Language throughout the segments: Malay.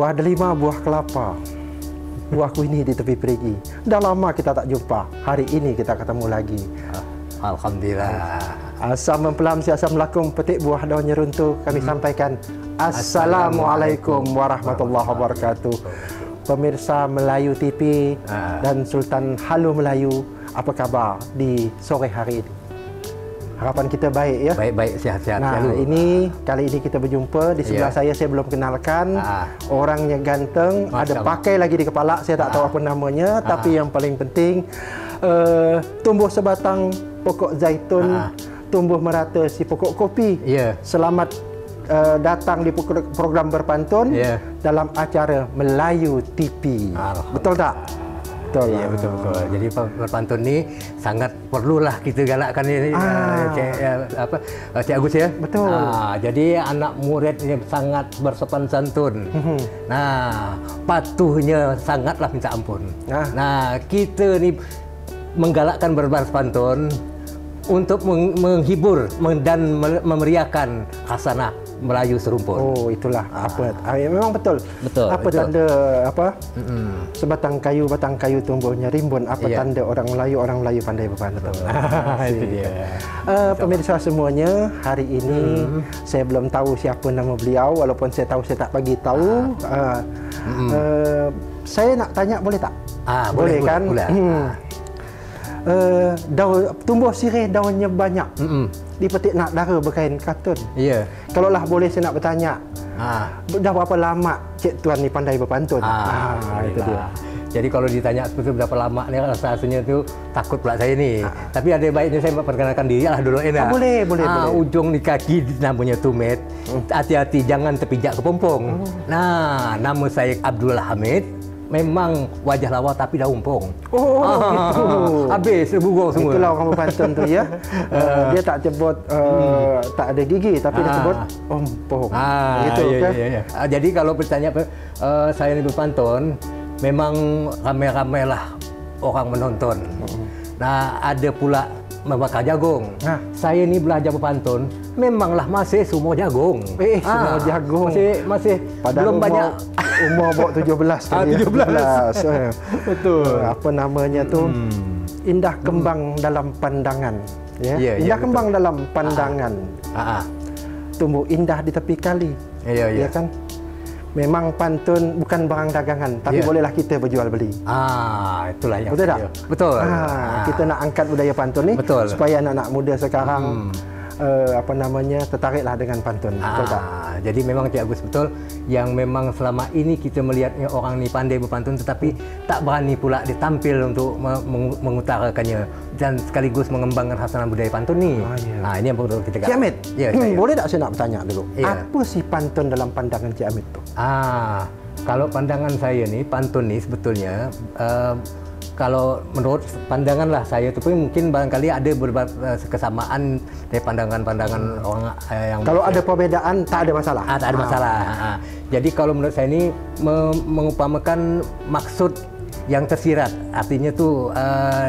Buah delima, buah kelapa. Buahku ini di tepi perigi. Dah lama kita tak jumpa. Hari ini kita ketemu lagi. Alhamdulillah. Asam mempelam, siasam melakung, petik buah daunnya runtuh. Kami sampaikan Assalamualaikum warahmatullahi wabarakatuh. Pemirsa Melayu TV dan Sultan Halu Melayu, apa kabar di sore hari ini? Harapan kita baik ya. Baik-baik, sihat-sihat. Nah, kali ini kita berjumpa. Di sebelah saya belum kenalkan. Orangnya ganteng, ada pakai lagi di kepala, saya tak tahu apa namanya, tapi yang paling penting tumbuh sebatang pokok zaitun, tumbuh merata si pokok kopi. Selamat datang di program berpantun dalam acara Melayu TV. Betul tak? Betul. Ya, betul. Jadi berpantun ini sangat perlulah kita galakkan ini, Cik Agus ya. Betul. Jadi anak murid ini sangat bersopan santun. Nah, patuhnya sangatlah minta ampun. Nah, kita ni menggalakkan berpantun untuk menghibur dan memeriahkan khasanah Melayu serumpun. Oh, itulah apa? Memang betul. Apa tanda apa? Sebatang kayu, batang kayu tumbuhnya rimbun. Apa tanda orang Melayu pandai berpantun. Itu dia. Pemirsa semuanya, hari ini saya belum tahu siapa nama beliau, walaupun saya tahu saya tak bagi tahu. Saya nak tanya, boleh tak? Boleh kan? Boleh. Daun tumbuh sirih, daunnya banyak. Dipetik nak dara berkain katun. Kalau lah boleh saya nak bertanya, dah berapa lama Cik Tuan ni pandai berpantun? Itu dia. Jadi kalau ditanya seperti berapa lama ni, rasanya tu takut pula saya ni. Tapi ada baiknya saya perkenalkan diri lah dulu. Boleh. Ujung di kaki namanya tumit. Hati-hati jangan terpijak ke pompong. Nah, nama saya Abdul Hamid. Memang wajah lawa tapi dah umpong. Gitu. Habis berburung semua. Itulah orang berpantun tu ya. Dia tak sebut tak ada gigi, tapi dia sebut umpong. Gitu kan? Jadi kalau bertanya saya ni berpantun, memang ramai-ramai lah orang menonton. Nah, ada pula membakar jagung. Saya ni belajar berpantun, memanglah masih semua jagung. Semua jagung. Masih belum banyak. Umur bawa 17 kan. 17. Betul. Apa namanya tu? Indah kembang dalam pandangan. Indah kembang dalam pandangan. Tumbuh indah di tepi kali. Ya kan? Memang pantun bukan barang dagangan, tapi bolehlah kita berjual beli. Itulah yang betul tak? Betul. Kita nak angkat budaya pantun ni supaya anak-anak muda sekarang tertariklah dengan pantun. Betul tak? Jadi memang Cik Agus betul, yang memang selama ini kita melihatnya orang ni pandai berpantun tetapi tak berani pula ditampil untuk mengutarakannya dan sekaligus mengembangkan khasanah budaya pantun ni. Ini yang perlu kita Cik Hamid, boleh tak saya nak bertanya dulu? Apa sih pantun dalam pandangan Cik Hamid tu? Kalau pandangan saya ni, pantun ni sebetulnya kalau menurut pandangan lah saya tu pun mungkin barangkali ada beberapa kesamaan dari pandangan-pandangan orang yang kalau ada perbezaan tak ada masalah. Tak ada masalah. Jadi kalau menurut saya ini mengupamakan maksud yang tersirat, artinya tu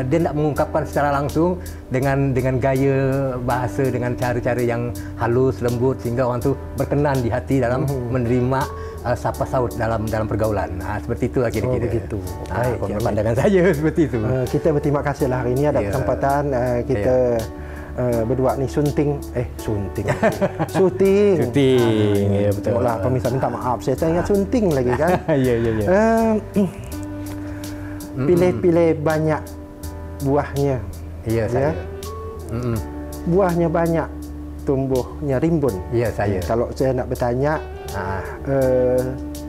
dia nak mengungkapkan secara langsung dengan gaya bahasa, dengan cara-cara yang halus, lembut sehingga orang tu berkenan di hati dalam menerima sapa saut dalam pergaulan. Seperti itulah kira-kira. Begitu. Baik, pandangan saya seperti itu. Kita berterima kasih lah hari ini ada kesempatan kita berdua ni syuting. Ya, betul lah. Pemirsa minta maaf, saya tak ingat syuting lagi kan. Pilih-pilih banyak buahnya. Saya. Buahnya banyak, tumbuhnya rimbun. Saya. Kalau saya nak bertanya,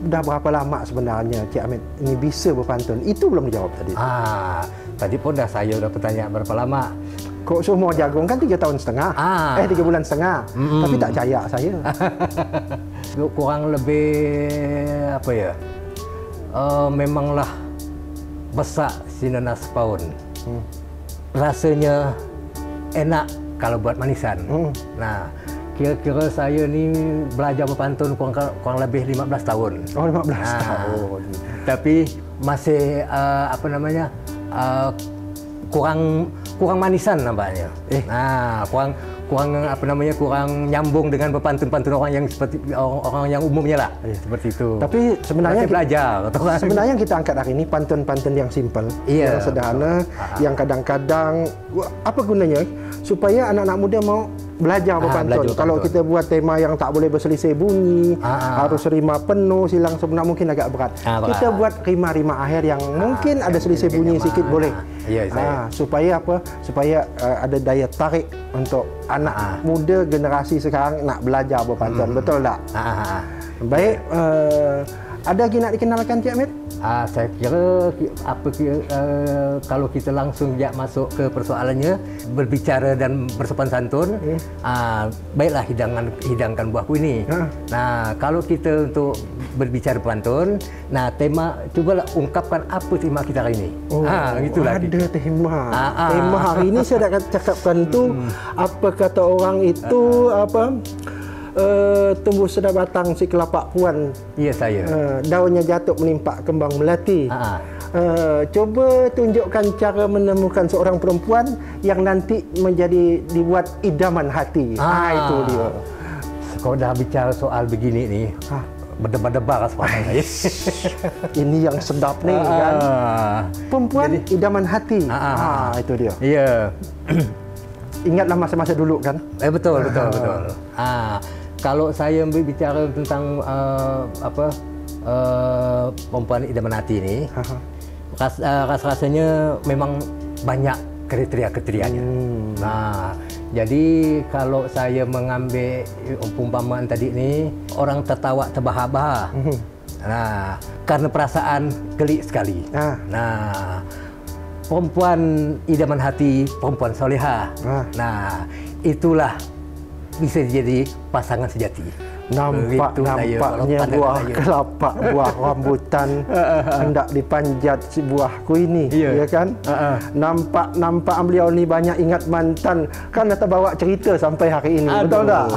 dah berapa lama sebenarnya Cik Hamid ini bisa berpantun? Itu belum dijawab tadi. Tadi pun saya dah bertanya berapa lama. Kok semua jagung kan 3 tahun setengah. 3 bulan setengah. Tapi tak percaya saya. Kurang lebih apa ya? Memanglah besar sinanas paun. Rasanya enak kalau buat manisan. Nah, kira-kira saya ni belajar berpantun kurang lebih 15 tahun. 15 tahun. Tapi masih kurang manisan nampaknya. kurang nyambung dengan pantun-pantun orang yang seperti orang yang umumnya lah. Seperti itu. Tapi sebenarnya sebenarnya kita angkat hari ini pantun-pantun yang simpel, yang sederhana, yang kadang-kadang apa gunanya supaya anak-anak muda mau belajar berpantun. Kalau kita buat tema yang tak boleh berselisih bunyi, harus rima penuh, silang sebenar, mungkin agak berat. Kita buat rima-rima akhir yang mungkin ada selisih bunyi sikit boleh. Supaya apa? Supaya ada daya tarik untuk anak muda generasi sekarang nak belajar berpantun. Betul tak? Baik, ada lagi nak dikenalkan Cik Amir? Saya kira kalau kita langsung masuk ke persoalannya, berbicara dan bersopan santun, baiklah hidangkan buahku ini. Nah, kalau kita untuk berbicara pantun, nah tema, cubalah ungkapkan apa tema kita hari ini. Itulah ada tema. Tema hari ini saya nak cakapkan tu, apa kata orang itu, tumbuh sedap batang si kelapa puan. Ya, saya. Daunnya jatuh menimpa kembang melati. Coba tunjukkan cara menemukan seorang perempuan yang nanti dibuat idaman hati. Itu dia. Kalau dah bicara soal begini nih, berdebar-debar suara saya. Ini yang sedap nih kan. Perempuan idaman hati. Itu dia. Iya. Ingatlah masa-masa dulu kan? Betul. Kalau saya berbicara tentang perempuan idaman hati ini, rasanya memang banyak kriteria-kriterianya. Nah, jadi kalau saya mengambil umpamaan tadi ini, orang tertawa terbahak-bahak. Nah, karena perasaan geli sekali. Nah, perempuan idaman hati, perempuan soleha. Nah, itulah bisa jadi pasangan sejati. Nampaknya buah kelapa, buah rambutan hendak dipanjat si buahku ini, ya kan? Nampak beliau ni banyak ingat mantan, kan terbawa cerita sampai hari ini. Betul tak?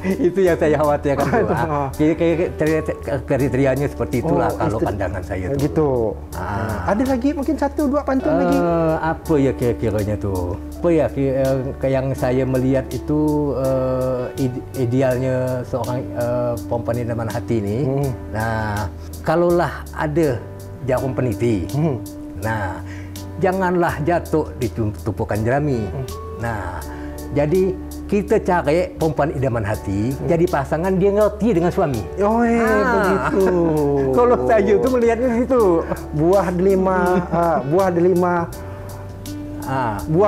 Itu yang saya khawatirkan. Kriterianya seperti itulah kalau pandangan saya tu. Gitu. Ada lagi mungkin 1-2 pantun lagi. Apa ya kira-kiranya tu? Apa ya yang saya melihat itu idealnya seorang perempuan idaman hati ni. Nah, kalaulah ada jarum peniti. Nah, janganlah jatuh di tumpukan jerami. Nah, jadi kita cari perempuan idaman hati, jadi pasangan dia ngerti dengan suami. Begitu. Kalau saya tu melihatnya situ. Buah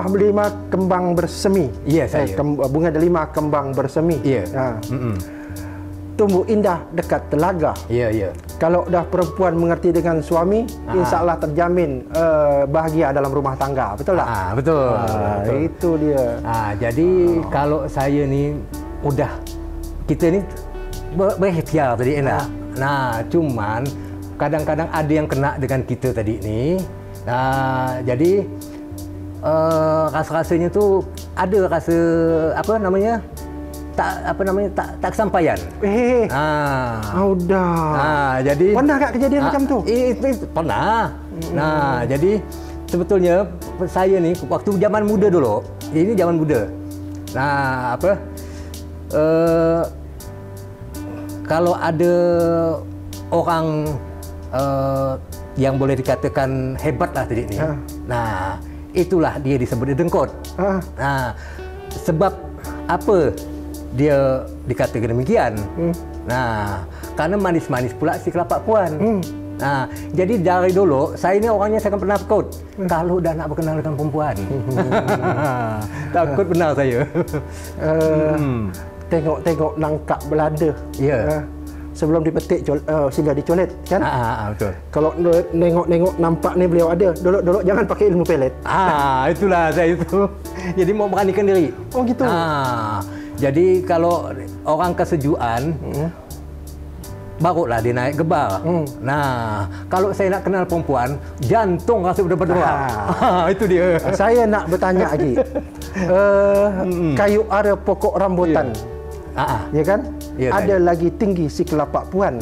delima kembang bersemi. Iya, saya. Bunga delima kembang bersemi. Iya. Tumbuh indah dekat telaga. Iya. Kalau dah perempuan mengerti dengan suami, insya-Allah terjamin bahagia dalam rumah tangga. Betul tak? Betul. Itu dia. Jadi kalau saya ni kita ni berikhtiar tadi enak. Nah, cuman kadang-kadang ada yang kena dengan kita tadi ni. Jadi rasa-rasanya tu ada rasa tak kesampaian. Jadi pernah tak kejadian macam tu? Pernah. Nah, jadi sebetulnya saya ni waktu zaman muda dulu, ini zaman muda. Nah, kalau ada orang yang boleh dikatakan hebat lah tadi ni. Nah, itulah dia disebut dengkot. Nah, sebab apa dia dikatakan demikian? Nah, karena manis-manis pula si kelapa puan. Nah, jadi dari dulu saya ni orangnya saya pernah takut kalau dah nak berkenal dengan perempuan. Takut benar saya. Tengok nangkap Belanda. Sebelum dipetik sehingga dicolet kan? Betul. Kalau nengok nampak ni beliau ada, dulu jangan pakai ilmu pelet. Itulah saya itu. Jadi mau beranikan diri. Gitu. Jadi kalau orang kesejuan, barulah dia naik gebar. Nah, kalau saya nak kenal perempuan, jantung rasa berdebar-debar. Itu dia. Saya nak bertanya lagi. Kayu ara pokok rambutan. Ya kan? Ada lagi tinggi si kelapa puan.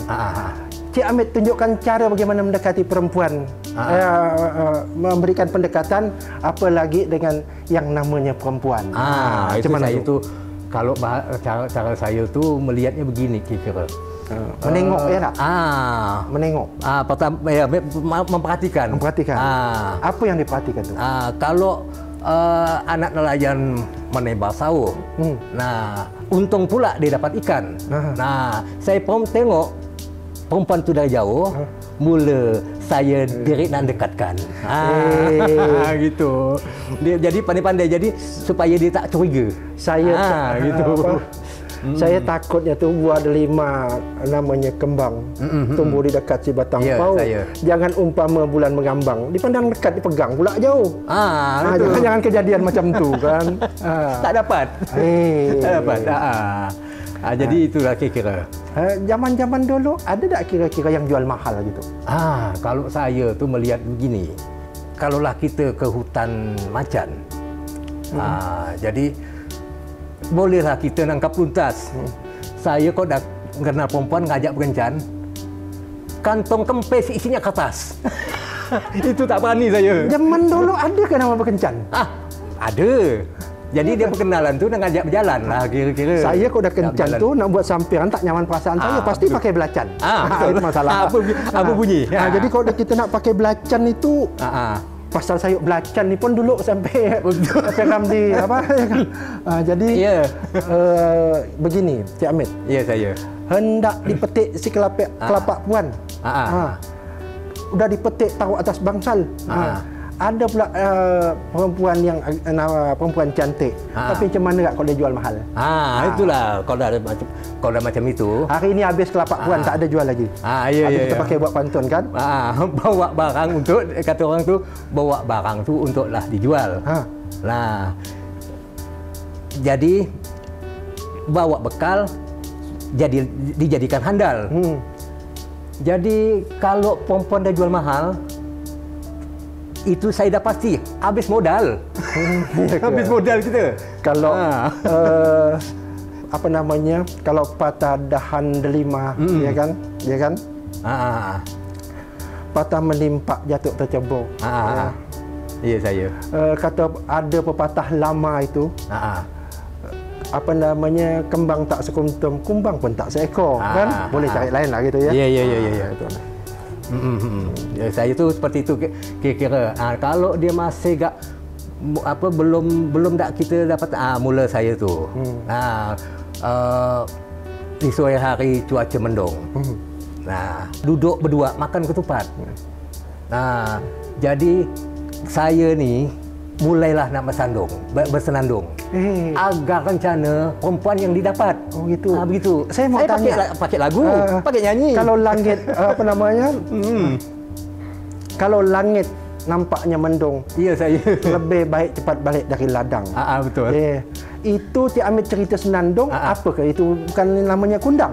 Cik Amit tunjukkan cara bagaimana mendekati perempuan, memberikan pendekatan, apalagi dengan yang namanya perempuan. Itu saya itu kalau cara saya tu melihatnya begini kira-kira. Menengok ya tak? Menengok. Pertama ya memperhatikan. Memperhatikan. Apa yang diperhatikan tu? Kalau anak nelayan menebak sawah, nah untung pula dia dapat ikan. Nah saya tengok perempuan tu dari jauh, mula saya diri nak dekatkan. Gitu. Dia jadi pandai-pandai, jadi supaya dia tak curiga. Saya gitu. Saya takutnya tu buah delima namanya kembang tumbuh di dekat si batang pau. Jangan umpama bulan mengambang, dipandang dekat dipegang pula jauh. Jangan kejadian macam tu kan. Tak dapat. Tak dapat. Jadi itulah kira-kira. Zaman-zaman dulu ada tak kira-kira yang jual mahal gitu? Kalau saya tu melihat begini. Kalaulah kita ke hutan macan. Jadi bolehlah kita nangkap tuntas. Saya kok dah kenal perempuan ngajak berkencan, kantong kempes isinya kertas. Itu tak berani saya. Zaman dulu ada ke nama berkencan? Ada. Jadi dia perkenalan tu nak ngajak berjalan lah kira-kira. Saya kok dah kencan tu nak buat sampiran tak nyaman perasaan saya, pasti pakai belacan. Itu masalah. Apa bunyi? Jadi kalau kita nak pakai belacan itu, pasal sayur belacan ni pun dulu sampai Ramli apa ya kan. Jadi begini Cik Amit. Ya saya. Hendak dipetik si kelapak puan. Udah dipetik taruh atas bangsal. Ada pula perempuan yang perempuan cantik. Tapi macam mana tak kalau dia jual mahal? Itulah kalau dah macam itu. Hari ini habis kelapak puan tak ada jual lagi. Kita pakai buat pantun kan? Bawa barang untuk, kata orang tu, bawa barang tu untuklah dijual. Nah, jadi bawa bekal jadi dijadikan handal. Jadi kalau perempuan dah jual mahal, itu saya dah pasti habis modal. Habis modal kita. Kalau apa namanya, kalau patah dahan delima, ya kan? Patah menimpak jatuh tercebur. Ya saya. Kata ada pepatah lama itu. Apa namanya, kembang tak sekuntum, kumbang pun tak seekor, kan? Boleh cari lain lah gitu ya. Ya. Saya tu seperti itu kira-kira. Kalau dia masih belum tak kita dapat mula saya tu. Di sore hari cuaca mendung. Duduk berdua makan ketupat. Jadi saya ni mulailah nak bersenandung. Agar rencana perempuan yang didapat. Gitu. Begitu. Saya mau tanya, pakai lagu, pakai nyanyi. Kalau langit apa namanya? Kalau langit nampaknya mendung. Iya saya. Lebih baik cepat balik dari ladang. Betul. Itu Cik Amit cerita senandung, apa ke itu? Bukan namanya kundang.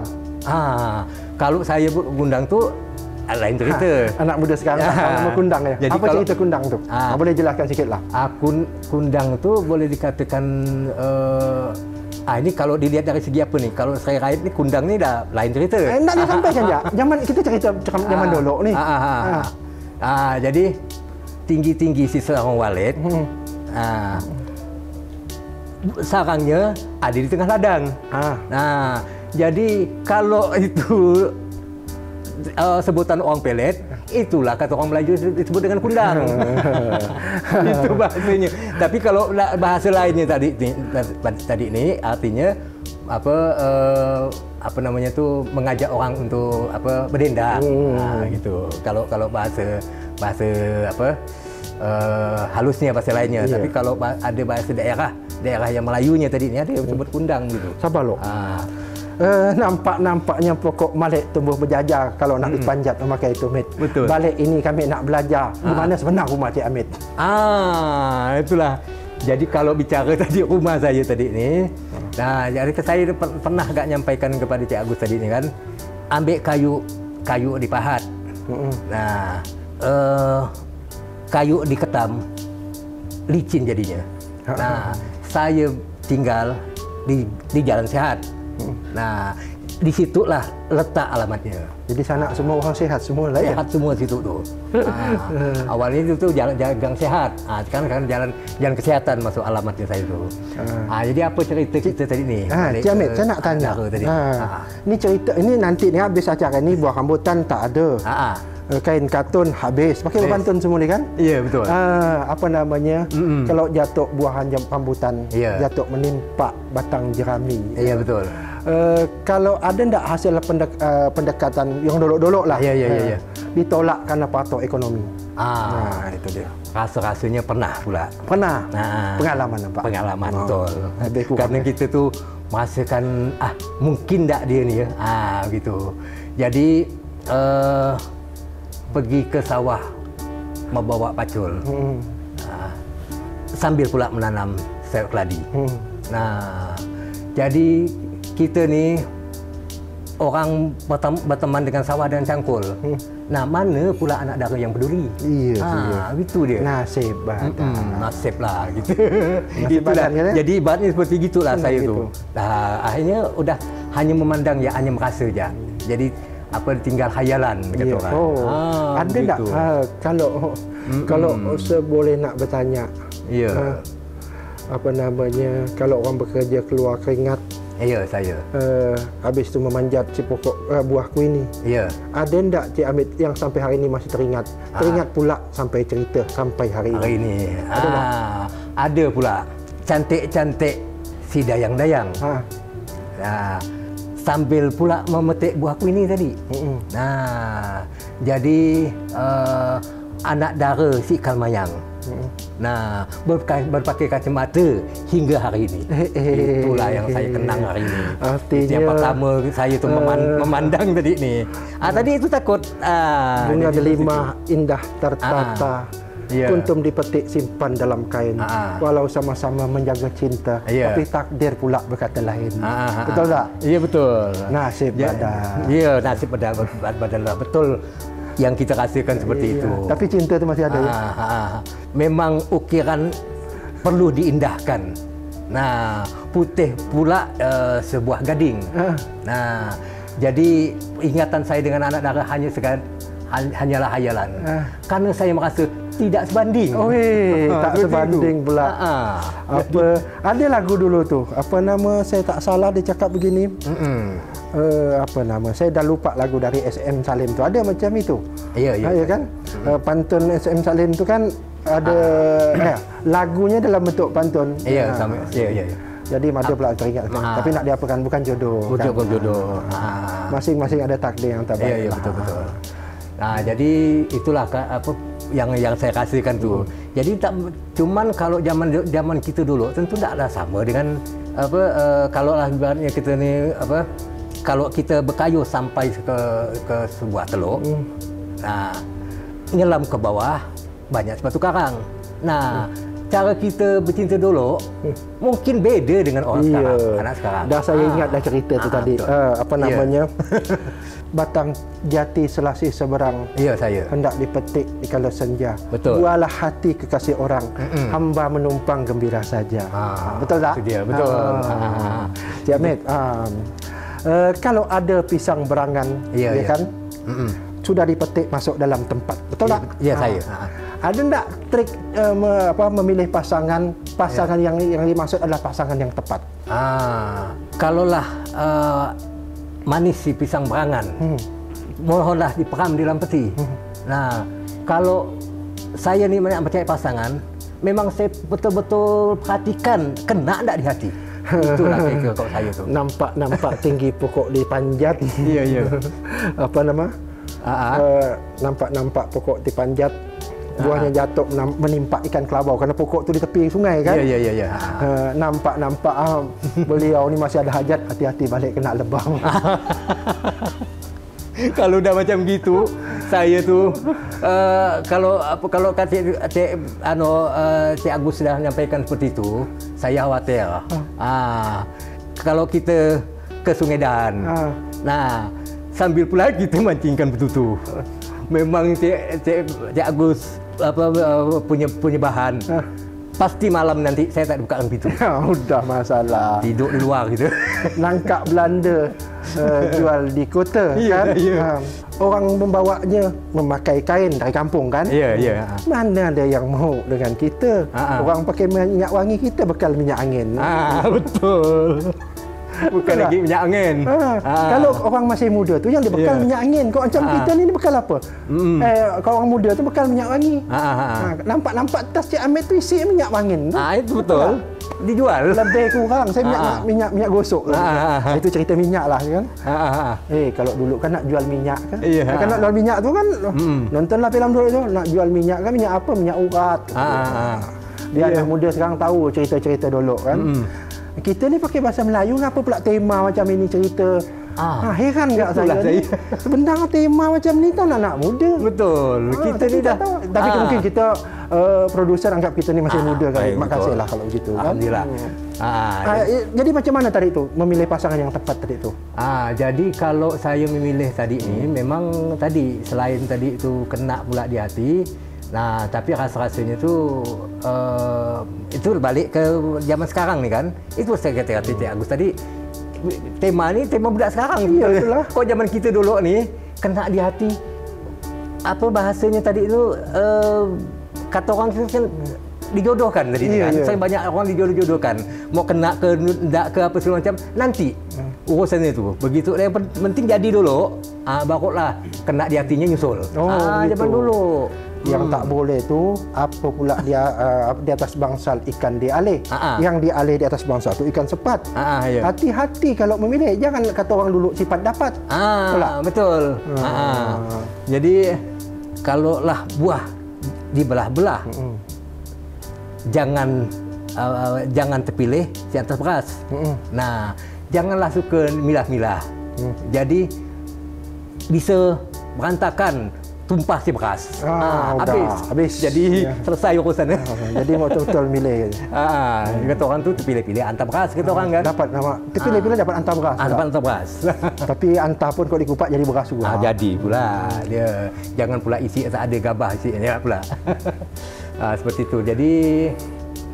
Kalau saya kundang tu lain cerita. Anak muda sekarang tak tahu nama kundang ya. Jadi apa cerita kundang tu? Boleh jelaskan sikitlah. Kundang tu boleh dikatakan ini kalau dilihat dari segi apa ni? Kalau saya rakyat ni kundang ni dah lain cerita. Nak disampaikan je. Zaman kita cerita zaman dulu ni. Jadi tinggi-tinggi si seorang walid. Sarangnya ada di tengah ladang. Jadi kalau itu sebutan orang pelet, itulah kata orang Melayu disebut dengan kundang. Itu bahasanya. Tapi kalau bahasa lainnya tadi ni artinya apa namanya tu, mengajak orang untuk berdendang. Gitu. Kalau bahasa halusnya bahasa lainnya. Tapi kalau ada bahasa daerah yang Melayunya tadi ni ada yang disebut kundang gitu. Sabar lo. Nampaknya pokok Malik tumbuh berjajar kalau nak dipanjat memakai itu, Mit. Betul. Balik ini kami nak belajar di mana sebenar rumah Cik Amit. Itulah. Jadi kalau bicara tadi rumah saya tadi ni, jadi saya pernah agak nyampaikan kepada Cik Agus tadi ni kan, ambil kayu dipahat. Kayu diketam, licin jadinya. Saya tinggal di jalan sehat. di situlah letak alamatnya. Jadi sana semua orang sehat semua lah ya. Sehat semua situ tuh. Awalnya itu tuh jalan gang sehat. Sekarang kan jalan kesehatan masuk alamatnya saya itu. Jadi apa cerita kita tadi nih? Cik Hamid, saya nak tanya. Ini cerita ini nanti ni habis acara ni buah rambutan tak ada. Kain katun habis. Pakai pantun semua ni kan? Iya, betul. Apa namanya? Kalau jatuh buahan rambutan, jatuh menimpa batang jerami. Iya, betul. Kalau ada ndak hasil pendekatan yang dolok-dolok lah, ditolak karena faktor ekonomi. Itu dia. Rasa-rasanya pernah pula. Pernah. Pengalaman apa? Pengalaman, betul. Karena kita tuh merasakan mungkin ndak dia ni ya. Gitu. Jadi pergi ke sawah membawa pacul. Sambil pula menanam sayur keladi. Jadi kita ni orang berteman dengan sawah dan cangkul. Mana pula anak dara yang peduli? Iya, itu dia. Nasib badan. Nasib lah gitu. Itulah. Jadi ibaratnya seperti gitulah saya tu. Akhirnya udah hanya memandang ya, hanya merasa je. Jadi tinggal khayalan kata orang. Ada tak kalau boleh nak bertanya. Apa namanya, kalau orang bekerja keluar keringat, saya. Habis tu memanjat si pokok buahku ini. Ada ndak Cik Hamid yang sampai hari ini masih teringat? Teringat pula sampai cerita sampai hari ini. Ada tak? Ada pula. Cantik-cantik si dayang-dayang. Sambil pula memetik buahku ini tadi. Jadi anak dara si Kalmayang. Berpakai kacamata hingga hari ini. Itulah yang saya kenang hari ini. Artinya yang pertama saya tu memandang tadi ni. Tadi itu takut. Bunga delima indah tertata. Kuntum dipetik simpan dalam kain. Walau sama-sama menjaga cinta, tapi takdir pula berkata lain. Betul tak? Iya, betul. Nasib badan. Iya, nasib badan lah. Betul. Yang kita rasakan seperti itu. Tapi cinta itu masih ada ya? Memang ukiran perlu diindahkan. Putih pula sebuah gading. Jadi ingatan saya dengan anak dara hanyalah hayalan. Karena saya merasa tidak sebanding. Tak sebanding pula. Ada lagu dulu tu. Apa nama, saya tak salah dia cakap begini. Apa nama, saya dah lupa lagu dari SM Salim tu. Ada macam itu. Ya kan? Pantun SM Salim tu kan ada lagunya dalam bentuk pantun. Sama. Jadi ada pula teringat. Tapi nak diapakan, bukan jodoh. Bukan jodoh. Masing-masing ada takdir yang terbaik. Betul. Jadi itulah yang saya rasakan tu. Jadi cuman kalau zaman kita dulu tentu taklah sama dengan kalau lah ibaratnya kita ni kalau kita berkayuh sampai ke sebuah teluk. Nyelam ke bawah banyak sepatu karang. Cara kita bercinta dulu mungkin beda dengan orang sekarang, anak sekarang. Dah saya ingat dah cerita tu tadi. Apa namanya? Batang jati selasih seberang. Saya. Hendak dipetik di kala senja. Betul. Bualah hati kekasih orang. Hamba menumpang gembira saja. Betul tak? Itu dia, betul. Cik Hamid, kalau ada pisang berangan, kan? Sudah dipetik masuk dalam tempat. Betul tak? Ya, saya. Ada tak trik memilih pasangan yang dimaksud adalah pasangan yang tepat? Kalaulah manis si pisang berangan, mohonlah diperam di dalam peti. Kalau saya ni nak mencari pasangan, memang saya betul-betul perhatikan kena tak di hati. Itulah kira kalau saya tu. Nampak tinggi pokok dipanjat. Apa nama? Nampak pokok dipanjat. Buahnya jatuh menimpa ikan kelabau kerana pokok tu di tepi sungai kan. Nampak beliau ni masih ada hajat, hati-hati balik kena lebam. Kalau dah macam gitu, saya tu kalau Cik Agus sudah menyampaikan seperti itu, saya khawatir. Kalau kita ke Sungai Dan, sambil pula kita mancingkan betutu. Memang Cik Agus punya bahan. pasti malam nanti saya tak bukakan pintu. Udah masalah. Tidur di luar gitu. Nangkap Belanda jual di kota kan. Orang membawanya memakai kain dari kampung kan. Mana ada yang mau dengan kita. Orang pakai minyak wangi, kita bekal minyak angin. Betul. Bukan lagi minyak angin. Kalau orang masih muda tu yang dia bekal minyak angin. Kau macam kita ni bekal apa? Kalau orang muda tu bekal minyak wangi. Nampak tas Cik Hamid tu isi minyak angin. Itu betul. Dijual. Lebih kurang. Saya minyak gosok. Itu cerita minyak lah kan. Kalau dulu kan nak jual minyak kan. Kan nak jual minyak tu kan. Nontonlah filem dulu tu. Nak jual minyak kan, minyak apa? Minyak urat. Dia anak muda sekarang tahu cerita-cerita dulu kan. Kita ni pakai bahasa Melayu, ngapa pula tema macam ini cerita? Heran enggak saya? Sebenarnya tema macam ni kan anak muda. Betul. Kita ni dah tahu. Tapi mungkin kita produser anggap kita ni masih muda kan. Terima kasihlah kalau begitu kan. Alhamdulillah. Jadi macam mana tadi tu memilih pasangan yang tepat tadi tu? Jadi kalau saya memilih tadi ni memang tadi selain tadi itu kena pula di hati. Nah, tapi rasa-rasanya itu balik ke zaman sekarang ni kan. Itu saya kata Cik Agus tadi, tema ni tema budak sekarang. Itulah. Kok zaman kita dulu ni kena di hati. Apa bahasanya tadi itu kata orang kan dijodohkan tadi kan. Saya banyak orang dijodohkan. Mau kena ke ndak ke apa segala macam nanti urusannya itu. Begitu yang penting jadi dulu, barulah kena di hatinya nyusul. Zaman dulu. Yang tak boleh tu apa pula dia di atas bangsal ikan dialih. Yang dialih di atas bangsal tu ikan sepat. Hati-hati kalau memilih, jangan kata orang dulu sifat dapat. Betul. Jadi kalau lah buah dibelah-belah, jangan terpilih di atas beras. Nah, janganlah suka milah-milah. Jadi bisa berantakan, tumpah si beras. Habis. Jadi selesai urusannya. Jadi betul-betul milih. Kata orang tu terpilih-pilih antar beras kata orang kan. Dapat nama terpilih-pilih dapat antar beras. Dapat antar beras. Tapi antar pun kalau dikupak jadi beras juga. Jadi pula dia jangan pula isi tak ada gabah isinya pula. Seperti itu. Jadi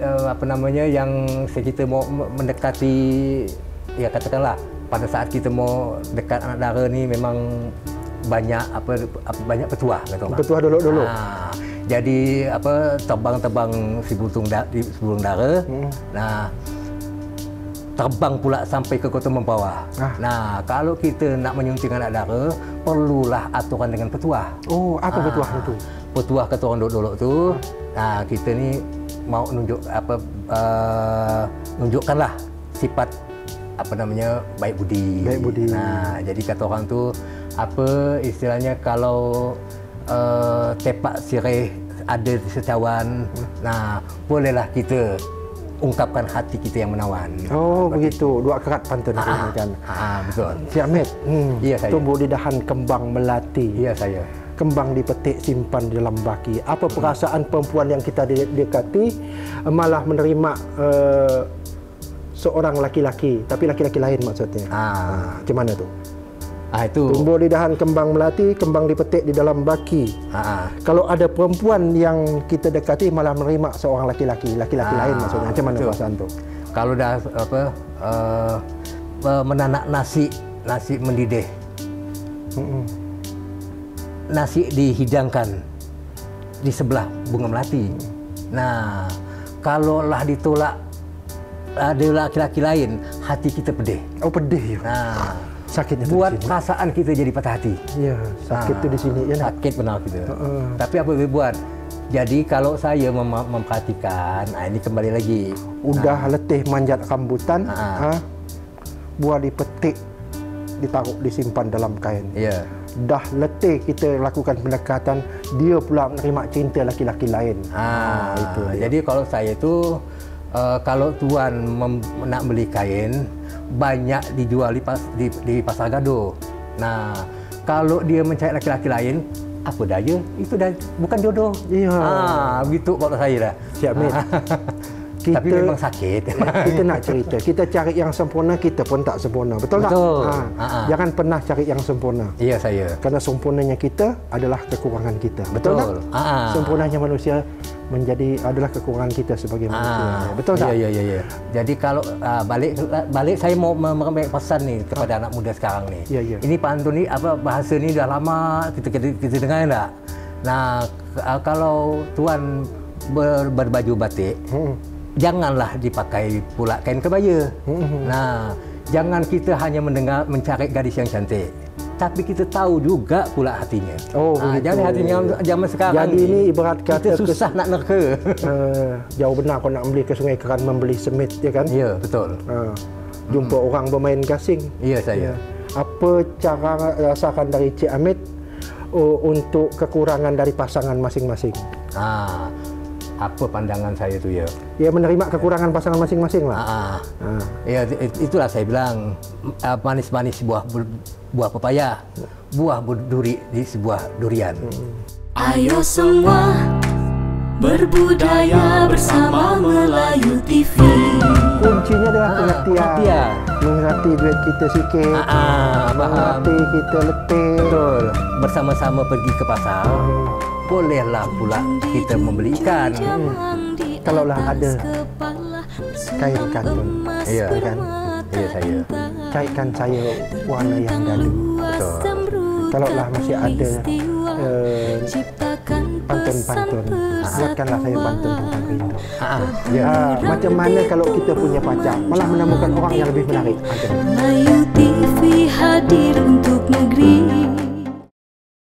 apa namanya yang kita mau mendekati, ya katakanlah pada saat kita mau dekat anak dara ni memang banyak banyak petuah kata orang. Petuah dulu. Jadi terbang-terbang si burung dara. Nah, terbang pula sampai ke kota Mempawah. Nah, kalau kita nak menyunting anak dara, perlulah aturan dengan petuah. Apa petuah itu? Petuah kata orang dulu tu, kita ni mau nunjukkanlah sifat baik budi. Nah, jadi kata orang tu apa istilahnya kalau tepak sirih ada di secawan. Nah, bolehlah kita ungkapkan hati kita yang menawan. Begitu. Dua kerat pantun kan. Betul. Cik Hamid, iya, saya. tumbuh di dahan kembang melati. Iya, saya. Kembang dipetik simpan di dalam baki. Apa perasaan perempuan yang kita dekati malah menerima seorang laki-laki, tapi laki-laki lain maksudnya. Macam mana tu? Itu tumbuh di dahan kembang melati, kembang dipetik di dalam baki. Kalau ada perempuan yang kita dekati malah menerima seorang laki-laki lain maksudnya. Macam mana perasaan tu? Kalau dah menanak nasi mendidih. Nasi dihidangkan di sebelah bunga melati. Nah, kalaulah ditolak ada laki-laki lain, hati kita pedih. Pedih. Nah, sakitnya buat perasaan kita jadi patah hati. Ya, sakit tu di sini ya. Sakit benar kita. Tapi apa boleh buat? Jadi kalau saya memperhatikan, ini kembali lagi. Udah letih manjat rambutan, buah dipetik, ditaruh disimpan dalam kain. Ya. Dah letih kita lakukan pendekatan, dia pula menerima cinta laki-laki lain. Itu. Jadi kalau saya itu kalau tuan nak beli kain, banyak dijual di pasar Gado. Nah, kalau dia mencari laki-laki lain, apa daya? Itu dah bukan jodoh. Iya. Begitu kalau saya dah. Siap, Mit. Tapi memang sakit. Kita nak cerita, kita cari yang sempurna, kita pun tak sempurna. Betul tak? Jangan pernah cari yang sempurna. Iya, saya. Karena sempurnanya kita adalah kekurangan kita. Betul tak? Sempurnanya manusia adalah kekurangan kita sebagai manusia. Betul tak? Iya. Jadi kalau balik saya mau memberikan pesan nih kepada anak muda sekarang nih. Ini Pak Antoni, bahasa ini dah lama kita dengar enggak? Nah, kalau tuan berbaju batik, janganlah dipakai pula kain kebaya. Nah, jangan kita hanya mencari gadis yang cantik, tapi kita tahu juga pula hatinya. Jangan hatinya zaman sekarang. Jadi ini ibarat kata kita susah nak nerka. Jauh benar kau nak beli ke Sungai Keran membeli semit, ya kan? Ya, betul. Jumpa orang bermain gasing. Iya, saya. Apa cara rasakan dari Cik Amit untuk kekurangan dari pasangan masing-masing? Apa pandangan saya tu ya? Ya, menerima kekurangan pasangan masing-masing lah. Ya, itulah saya bilang, manis-manis buah pepaya, buah berduri di sebuah durian. Ayo semua berbudaya bersama Melayu TV. Kuncinya adalah pengertian. Mengerti duit kita sikit, mengerti kita letih. Betul. Bersama-sama pergi ke pasar, bolehlah pula kita membeli ikan. Kalaulah ada kain kantun, iya kan? Iya, saya. Cairkan saya warna yang gaduh. Betul. Kalaulah masih ada pantun-pantun, buatkanlah saya pantun tentang rindu. Macam mana kalau kita punya pacar, malah menemukan orang yang lebih menarik. Melayu TV hadir untuk negeri